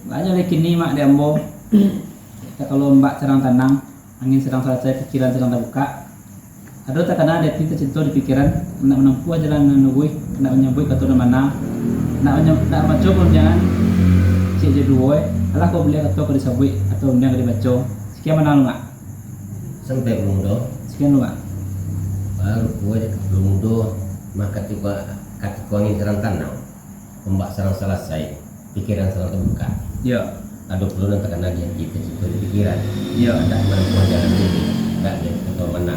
Banyak lagi kini mak di Ambo. Kita kalau mbak sedang tenang, angin sedang selesai, pikiran sedang terbuka. Ada tak kena ada pintu cinta di pikiran, nak menempuh jalan menunggu, nak menyambut ke tuan mana, nak mencoba jangan cik je dua. Kalau kau boleh atau kau disabui atau undang kau dibaca. Sekian mana lu mak? Sampai belum do. Sekian lu mak. Baru gue belum do. Maka tiba kaki kau ini serang tanam. Ombak serang selesai, pikiran serang terbuka. Ya. Ada perlu nanti kena dia kita situ di pikiran. Ya. Ada menempuh jalan ini, tak dia atau mana.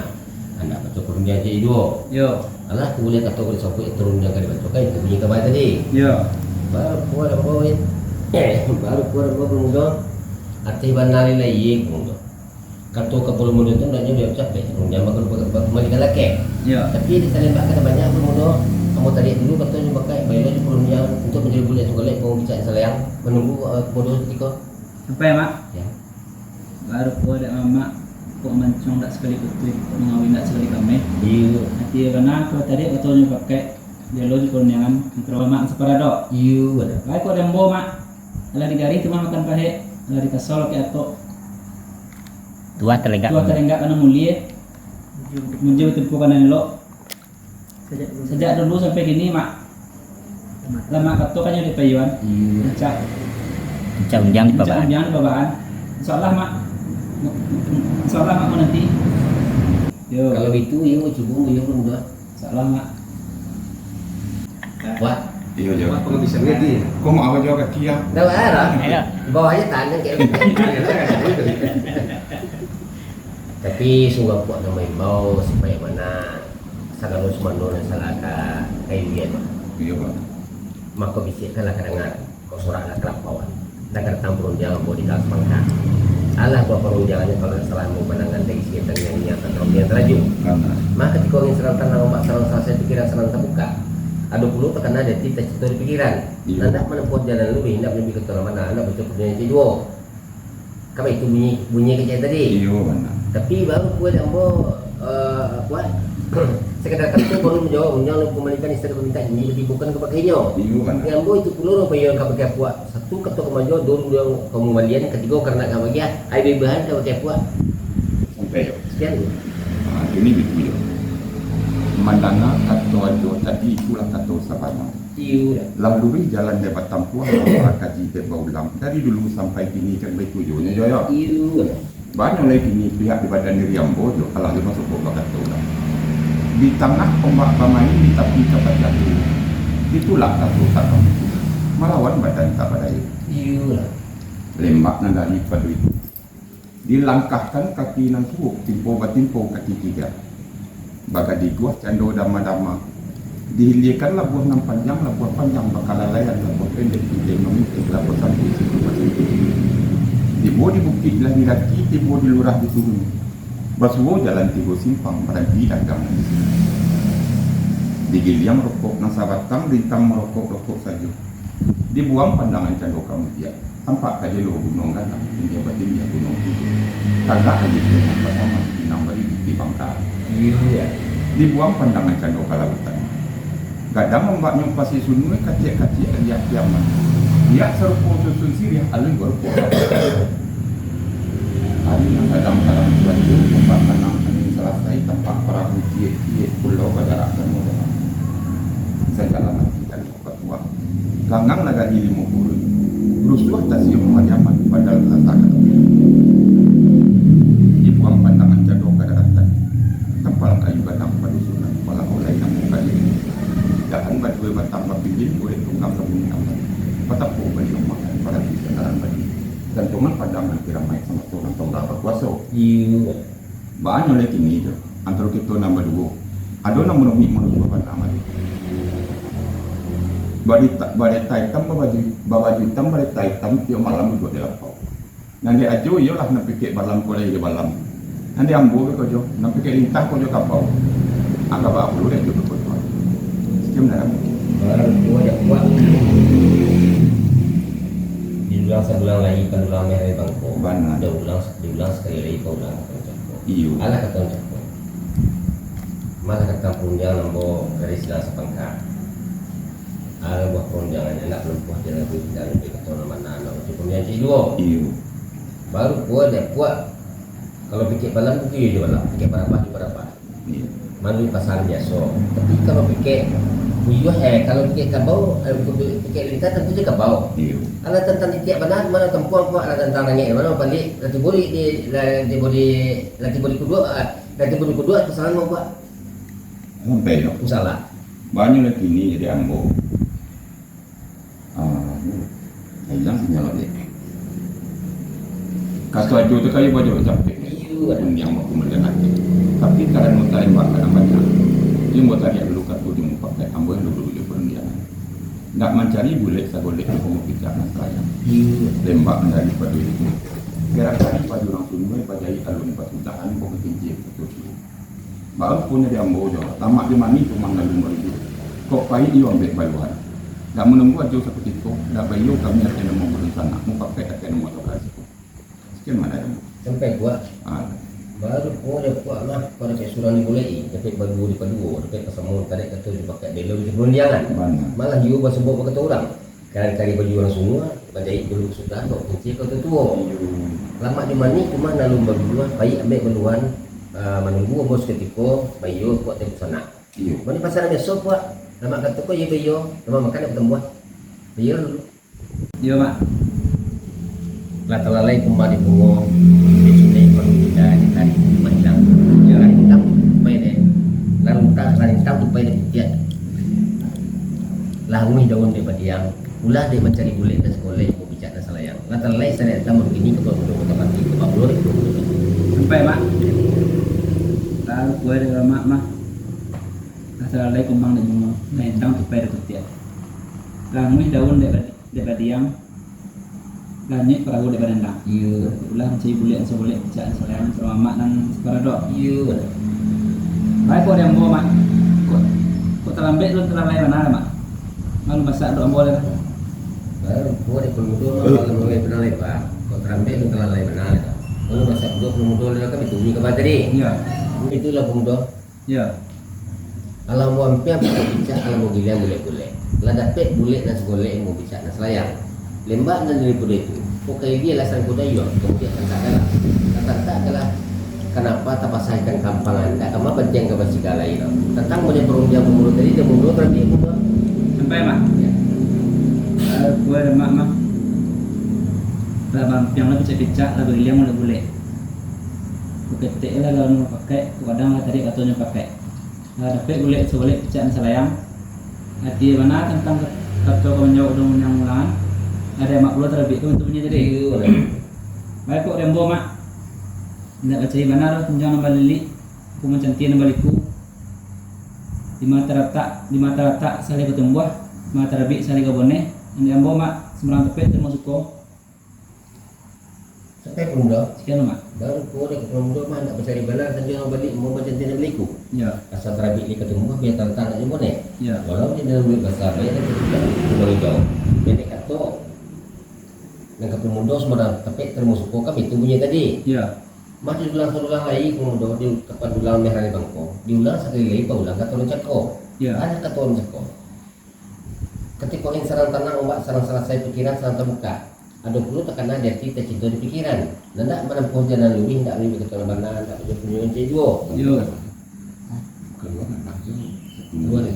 Anda baca kurung dia jadi dua. Ya. Alah aku boleh kata kau disabui turun dia kali baca kan itu bunyi kabar tadi. Ya. Baru kuat apa wait. Baru kuat apa belum do. Arti banari lah iya belum do. Kartu kapal muda itu ndaknya dia capek. Dia makan kembali ke laki. Ya. Tapi di sana kata banyak belum do. Kamu tadi dulu katanya pakai bayar di pulau yang untuk menjadi boleh segala kamu bicara selayang menunggu bodoh ketika. Sampai mak. Ya. Baru kau ada mama. Kau mencong tak sekali putih, kau mengawin tak sekali kami. Iya. Nanti karena kau tadi katanya pakai dia lo di kurniangan kalau mak separado. Iya. Baik kau ada mbo mak. Kalau di gari cuma makan pahe, kalau di kasol ke atau Tua telenggak. tua terenggak karena mulia. Menjauh tempuh kanan lo. Sejak dulu sampai kini mak. Lama kata kan di payuan. Iya. Cak. Undang di babaan. Jangan babaan. Insyaallah mak. Insyaallah mak mau nanti. Yo. Kalau itu ya mau coba ya belum do. Insyaallah mak. Wah. Iya jawab. Apa bisa ngerti? Kau mau apa jawab kaki ya? Dah ada. Ayo. Di bawahnya tanah kayak tapi sungguh kuat nama imbau supaya mana sagalo sumando dan salaka kailian Iya pak. maka bisa kalah kadengar kau sorak lah kelapawan dagar tampurun jangan mau di dalam pangkat Allah buat perunjangannya kalau salah mau pandangan dari sekitar yang nyata kalau dia teraju Karena maka ketika ingin serang tanah ombak serang selesai pikiran serang terbuka ada puluh terkena ada cita-cita di pikiran Iya. anda menempuh jalan lebih hendak lebih ke tuan mana anda betul punya dua kamu itu bunyi kecil tadi iya mana? tapi baru kuat ambo kuat sekedar kata baru menjawab menjawab kembalikan istri meminta ini lebih bukan kepakainya Iya mana? yang ambo itu perlu apa yang kau pakai kuat satu kata kemajuan dua yang kembalian ketiga karena kau pakai air bahan kau pakai kuat Sampai yo. sekian Ini begitu yo. Mandana kata ajo tadi itulah kata sabana. iya Lalu jalan debat tampuan orang kaji berbaulam dari dulu sampai kini kan bertujuannya yo. iya Banyak lagi ni pihak di badan diri yang bodoh kalau dia masuk bodoh kata orang. Di tengah ombak pemain di tepi kepada diri. Itulah kata usaha melawan badan tak pada itu. iya Lembaknya dari pada itu. Dilangkahkan kaki nan suuk timpo batimpo kaki tiga. Baga di gua cando dama-dama. Dihilikanlah buah nan panjang, lah buah panjang bakal lalayan, lah buah pendek tidak memimpin, lah buah sampai situ masih. Tibo di bukit lah di laki, tibo di lurah di turun. Basuwo jalan tibo simpang, berhenti dagangan. Digiliang rokok nasa batang, rintang merokok-rokok saja. Dibuang pandangan cando kamu dia. Tampak kaje lo gunung kan, dia batin dia gunung itu. Kagak aja dia nampak sama di nambari di bangka. iya Dibuang pandangan cando kalabutan. Kadang ombaknya pasti sunui kacik-kacik lihat kiamat. Dia serupa susun sirih alun berpuluh. Hari yang kadang-kadang baju ombak tenang angin selesai tempat perahu cie-cie pulau bergerak dan modal. Segala mati dan ketua. Gangang laga di 50. Rusuh tasium pemadaman padahal rasa kata. Dibuang pandangan jadok kedaratan. Tempal kayu batang padusunan kepala mulai yang muka ini. Jangan berdua batang berpinggir boleh tunggang kemudian. Patapo bagi makan pada kesadaran bagi. Dan cuman pandangan kiramai sama Tuhan tonggal berkuasa. iya Banyak oleh kini je. Antara kita nama dua. Ada nama nomi manusia pada amal. Bari taitam baju hitam bari taitam dia malam juga di lapau. Nanti ajo yo lah nak pikir balam kolai di balam. Nanti ambo ke jo, nak pikir lintah ko jo kapau. Angka ba perlu deh jo ko jo. Sekian dah. baru kuat kuat diulang sebulan lagi pendulang merah bangko Benar. ada diulang sekali lagi pendulang Iyo. ala kata ucapku masa kata punjang lembo garis lah sepangkat ala buah punjangan enak belum puas jalan itu tidak lebih kata nama nana cukup kemudian C2 Iyo. baru kuat dia kuat kalau pikir balam itu dia balam pikir berapa Iyo. malu pasal biasa tapi kalau pikir buyuh kalau pikir kabau pikir lintas tentu je kabau Iyo. ala tentang tiap benar mana tempuan kuat ala tentang nanya mana balik lati boli di lati boli kedua kesalahan mau kuat Sampai no. salah Banyak lagi ni jadi ambo. Hilang sinyal dia. Kata ajo tu kayu baju sampai. iyo Pun yang mau mendengar. Tapi karena mau tarik bakar banyak. Dia mau tarik dulu kartu dia mau pakai ambo yang dulu dia pun dia. Nak mencari boleh sagolek mau bicara saya. iyo Lembak dari pada itu. Kira-kira pada orang sungai pada alun batutan mau ketinjau betul. Baru punya dia ambo jo. Tamak di mani cuma lalu beribu. Kok pai dia ambil bayuan. Dah menunggu aja seperti itu. Dah bayu kami akan mau berencana. Mau pakai akan mau operasi. Sekian mana dia? sampai kuat baru kuat lah pada kayak surah ni boleh dapat baru di padua dapat pasamun tarik kata dia pakai belo di perundangan Mana? malah you bahasa bawa kata orang kali baju orang semua badai dulu sudah kok kunci kata tua lama di mana cuma nalum berdua baik ambil beluan menunggu bos ketika bayu kuat tempat sana Iyo. mana pasal besok kuat lama kata kau ya bayu lama makan nak bertemu bayu dulu Iya mak. lah telalai kembali bungo di sungai kalau kita ditarik hilang lari hitam main lari hitam tu main dia lah umi daun dia badiang ulah dia mencari kulit dan sekolah mau bicara selayang lah telalai saya hitam begini ke bawah mati ke bawah Sampai mak. Lalu kue dengan mak. Asalnya kumbang dan bunga. Nendang tupai dari kutiak. Langui daun dari diam. Lanjut perahu dari nendang. iya Ulah mencari bulik seboleh bicara selayang sama mak dan separadok. iya Baik kau yang bawa mak. Kau terlambat lu terlambat mana mak? Malu masak doa boleh kan? baru gua di pemuda kalau mulai pernah lepas kau terambil lu telalai benar kalau masa pemuda dia kan itu ni kabar tadi Iya. itulah pemuda Iya. kalau mau hampir bicara kalau mau gila boleh lah dapat boleh dan segolek mau bicara selayang lembak dan daripada itu pokoknya dia lasan kuda yo kemudian katakanlah kenapa tak pasangkan kampangan tak kama penjeng ke segala itu tentang boleh perunjang mulut tadi dia mulut tadi muda Sampai mak. ya Lalu kue dan mak. Lah yang lebih cekicak lah beli yang boleh. Ketik lah kalau mau pakai, kadang lah tadi katanya pakai. Lah dapat boleh seboleh bicara selayang. Hati mana tentang kata kau menjawab dengan yang mulan. Ada mak pula terbit tu untuk punya jadi. Baik kok rembo mak. Nak baca mana dah tunjang nombor lili. Aku mencantik nombor liku. Di mata rata sali ketumbuh, mata terbit sali kebone. Ini rembo mak sembarang tepet termasuk kau. sampai pemuda Sekian mak. baru kau dia ke pemuda mah nak bercari benar dan jangan balik mau macam tidak beliku Ya, asal terabik ni ketemu biar tantang nak jumpa ni ya. walau dia dalam duit besar dia tak boleh jauh jadi kata dan ke pemuda semua tapi termasuk kau kami itu punya tadi Ya, masih ulang lagi pemuda di kapan ulang merah di bangko diulang sekali lagi ulang kata orang cakap Ya. ada kata orang cakap ketika ingin sarang tanah ombak sarang saya pikiran sarang terbuka ada perlu tekanan dia kita cinta di pikiran dan tak menempuh jalan lebih tak lebih ketua mana tak punya C2 yo. Keluar nak dua ni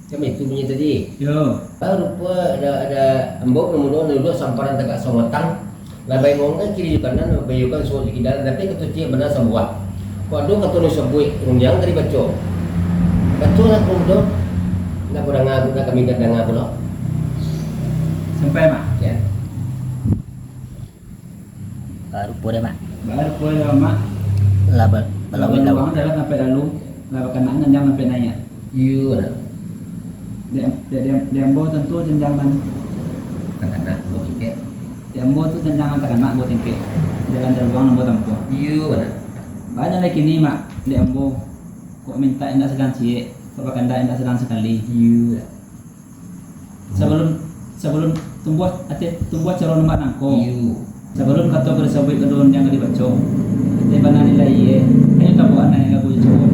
kami itu punya tadi Yo. baru pun ada embok kemudian dulu samparan tegak somatang labai ngomong kiri juga kanan bayukan suatu di dalam tapi ketuci benar sebuah waduh kata nu sebuah unjang dari baca betul lah kemudian nak kurang ngaku nak kami dah ngaku loh Sampai mak. ya Baru pun mak. Baru kue dan mak. Lah Kalau balawin uang lawan. adalah sampai lalu. Lah kenaan jenjang sampai nanya. iya nah Dia ambo tentu jenjang mana? kata mau tiket Dia ambo tu jenjang antara anak buat tingkit. Jalan dari uang nombor tempuh. iya nah Banyak lagi ni mak. Dia ambo. Kok minta indah sedang cie. Kok pakai indah sedang sekali. iya Sebelum tumbuh calon nombor nangko. iya Sebelum kata pada sabit kedon yang dibaca. Dia mana nilai ye. Ayo tak buat anak yang aku jawab.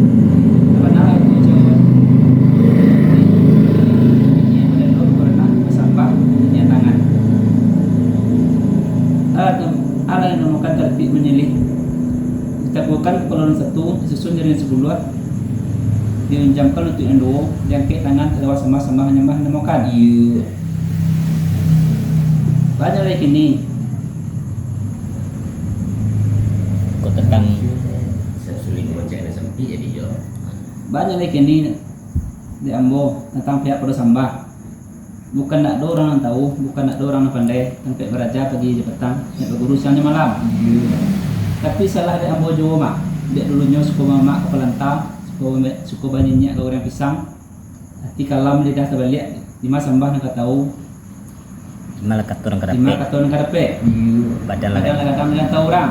Mana aku jawab. Ini pada dulu karena sampah ini tangan. ditabuhkan kepala orang satu, disusun jaringan sebulat, diunjamkan untuk yang dua, diangkat tangan terlewat sama-sama menyembah namakan. Iya. Banyak lagi kini. Kau tentang Sulit membaca sampai jadi yo. Banyak lagi kini di Ambo tentang pihak pada sambah. Bukan nak ada orang yang tahu, bukan nak ada orang yang pandai, sampai beraja pagi je petang, nak berguru siangnya malam. Tapi salah di Ambo Jawa mak. Dia dulunya suku mamak kepala entah, suku banyak kau orang pisang. Hati kalam lidah terbalik, lima sambah nak tahu, lima lekat turun ke lima dapet. kata orang kadape. Badan Kadang lekat. kadang dengan tahu orang.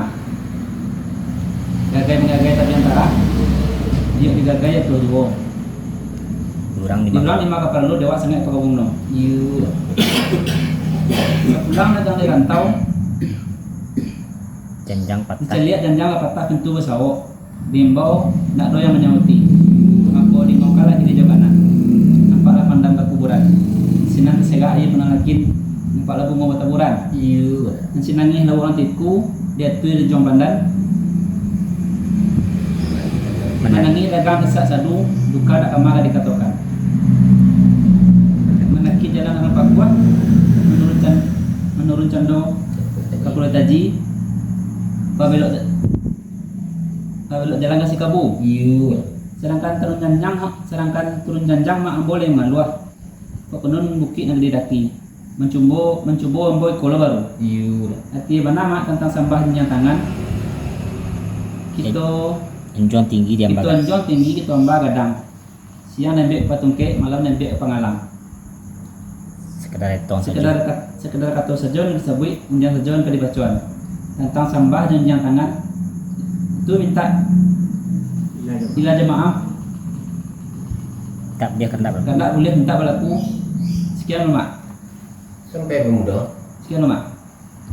Gagai mengagai tapi antara. Dia digagai ya tu Jawa. Durang Di lima. lima kapal lu dewa sangat pakabung no. Iya. Pulang datang dari rantau. Janjang patah. Saya lihat janjang patah pintu besawok. Bimbau nak doyan menyauti. Maka di mau kalah di jauh kanan. Nampaklah pandang ke kuburan. Sinang kesega air pernah lakin. Nampaklah bunga bataburan. Iya. Dan sinangnya lalu orang tiku. Dia tuh di jong pandan. Menangi dagang kesak sadu. Duka nak kamar dikatakan. Menaki jalan dengan Pak Kuat. Menurun cando. Kapul taji. Pabelok jalan kasih kabu. Iya. Sedangkan turun janjang mak boleh maluah. Kok penun bukit yang didaki. Mencubo amboy kola baru. Iya. Arti mana mak tentang sambah yang tangan. Kita Enjuan tinggi dia kita mbak. anjong tinggi kita amba gadang. Siang nembek patungke, malam nembek pangalang. Sekedar etong saja. Sekedar kata sajon disebut unjang sajon ke dibacuan. Tentang sambah dan yang tangan itu minta ila jemaah Tak dia kena berapa. karena boleh minta berlaku sekian mak. Sampai pemuda. Sekian mak.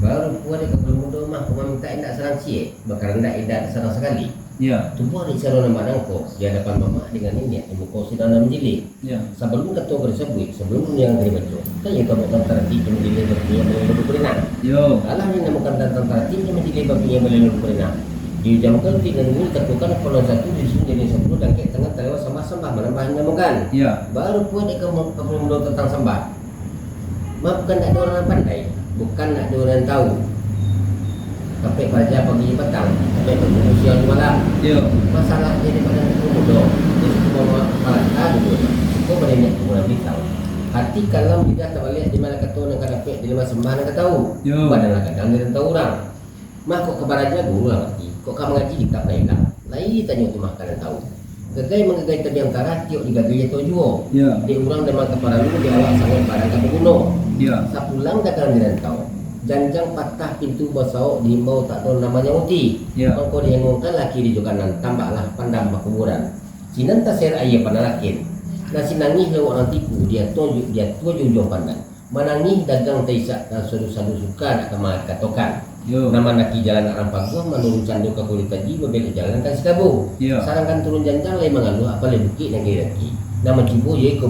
Baru puan dekat pemuda mah cuma minta indak serang cie. Bakar indak serang sekali. Ya, Tubuh di sarana manangko di hadapan mama dengan ini ibu kau sedang menjeli. ya. Sebelum ketua tersebut, sebelum yang terbaca, saya kamu tentara tim menjeli berpunya melulu berenang. Yo. Kalau yang namukan tentara tim menjeli berpunya melulu berenang. Dijamkan dengan ini ketukan kolon satu di sini jadi 10 dan ke tengah terlewat sama sembah menambah namukan. Ya. Baru pun dia kamu tentang sembah. Mak bukan nak ada orang pandai, bukan nak ada orang tahu. Sampai baca pagi petang, sampai berbuku siang malam. Yo. Masalah jadi pada pemuda, dia semua masalah dulu. Kau banyak kemudian beritahu. Hati kalau tidak terbalik di mana kata orang kadapek di lima sembah nak tahu. Yo. Badan kadang dia tahu orang. Mah kok kabar aja guru lah ngerti. Kok kamu ngaji kitab lain lah. Lain tanya tu mah kalian tahu. Gagai mengagai terbiantara tiok digagai tu juga. Ya. Di orang dengan kepala lu dia awak sangat barang kata gunung. Ya. Sapulang datang dia tahu. Janjang patah pintu basau dihimbau tak tahu namanya uti. Ya. Kau dihengungkan laki di jokanan tambahlah pandang kuburan. Sinan taser ayah panalakin. Dan sinangih lewat orang tipu dia tua jujung pandang. Menangih dagang taisak dan sadu-sadu suka nak kemar katokan. Yo. Nama naki jalan arang paguh menurun candu ke kulit taji berbelok jalan kan sikabu. Ya. Sarangkan turun janjang lain mengaluh apa lain bukit dan kiri lagi. Nama cipu ye ko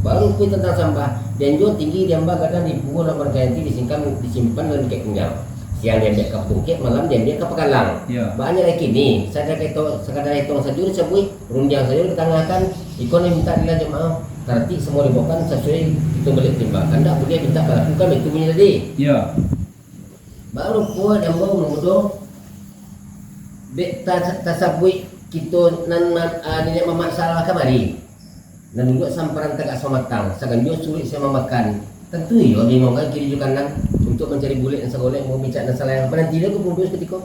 baru pun tentang sampah dan jual tinggi dia mbak kadang dipukul lapar ganti disimpan dalam kek pinggang. Siang dia ambil ke bukit, malam dia ambil ke pekalang. Ya. Banyak lagi ni, sekadar hitung sajur sebut runjang sajur ditangahkan ikon yang minta dilanjut maaf. Nanti semua dibawakan sesuai itu balik timbangan. Tak boleh minta lakukan itu punya tadi. Ya. Baru puan yang mau mengudo bet tasabui kita nan nenek mamak salah kamari. Dan juga samparan tegak somatang, sakan dia sulit saya memakan. Tentu ya dia mau kiri juga kanan untuk mencari bulik dan segolek mau bicara dan salah yang penanti dia aku pun ketika